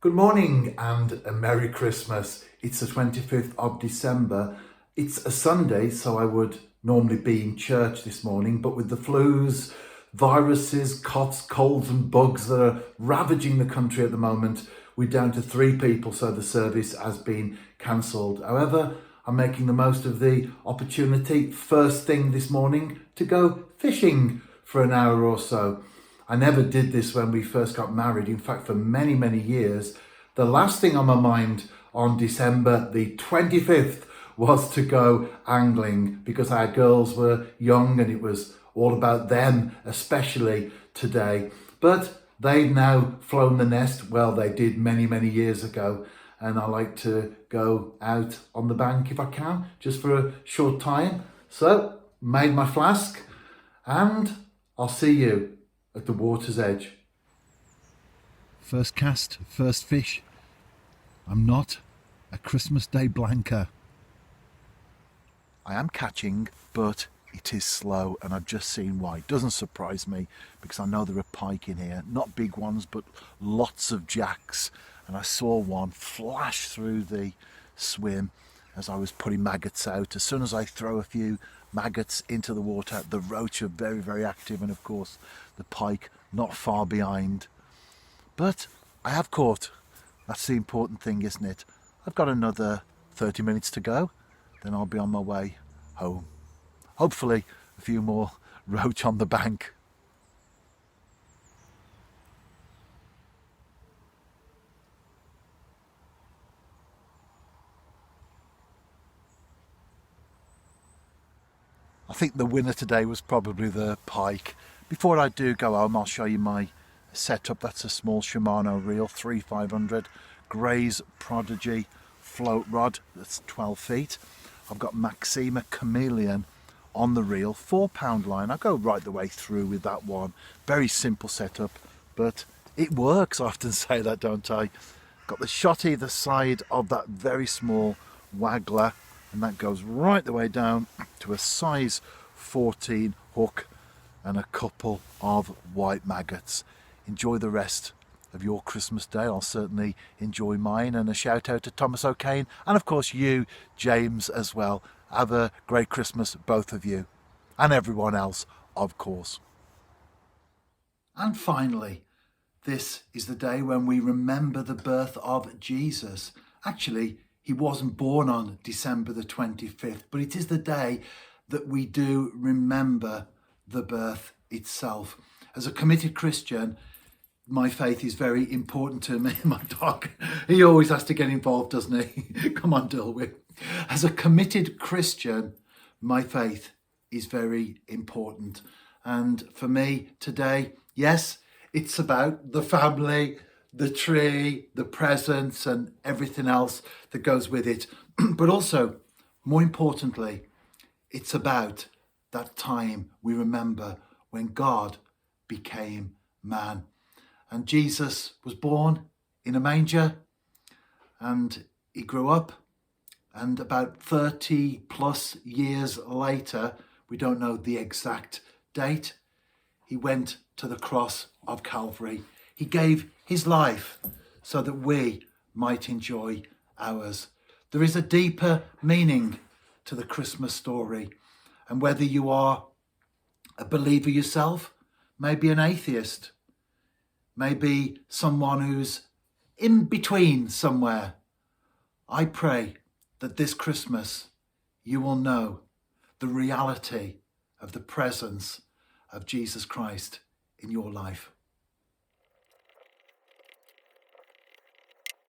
Good morning and a Merry Christmas. It's the 25th of December. It's a Sunday, so I would normally be in church this morning, but with the flus, viruses, coughs, colds and bugs that are ravaging the country at the moment, we're down to 3 people, so the service has been cancelled. However, I'm making the most of the opportunity first thing this morning to go fishing for an hour or so. I never did this when we first got married. In fact, for many, many years, the last thing on my mind on December the 25th was to go angling because our girls were young and it was all about them, especially today. But they've now flown the nest. Well, they did many, many years ago. And I like to go out on the bank if I can, just for a short time. So, made my flask and I'll see you at the water's edge. First cast, first fish. I'm not a Christmas Day blanker. I am catching, but it is slow, and I've just seen why. It doesn't surprise me because I know there are pike in here. Not big ones, but lots of jacks. And I saw one flash through the swim as I was putting maggots out. As soon as I throw a few maggots into the water, the roach are very, very active, and of course the pike not far behind. But I have caught. That's the important thing, isn't it? I've got another 30 minutes to go, then I'll be on my way home. Hopefully a few more roach on the bank. I think the winner today was probably the pike. Before I do go home, I'll show you my setup. That's a small Shimano reel, 3500 Gray's Prodigy float rod. That's 12 feet. I've got Maxima Chameleon on the reel, £4 line. I go right the way through with that one. Very simple setup, but it works. I often say that, don't I? Got the shot either side of that very small waggler, and that goes right the way down to a size 14 hook and a couple of white maggots. Enjoy the rest of your Christmas Day. I'll certainly enjoy mine, and a shout out to Thomas O'Kane and of course you, James, as well. Have a great Christmas, both of you, and everyone else, of course. And finally, this is the day when we remember the birth of Jesus. Actually, he wasn't born on December the 25th, but it is the day that we do remember the birth itself. As a committed Christian, my faith is very important to me. My dog, he always has to get involved, doesn't he? Come on, Dilwyn. As a committed Christian, my faith is very important. And for me today, yes, it's about the family, the tree, the presents and everything else that goes with it. But also, more importantly, it's about that time we remember when God became man. And Jesus was born in a manger and he grew up. And about 30 plus years later, we don't know the exact date, he went to the cross of Calvary. He gave his life so that we might enjoy ours. There is a deeper meaning to the Christmas story. And whether you are a believer yourself, maybe an atheist, maybe someone who's in between somewhere, I pray that this Christmas you will know the reality of the presence of Jesus Christ in your life.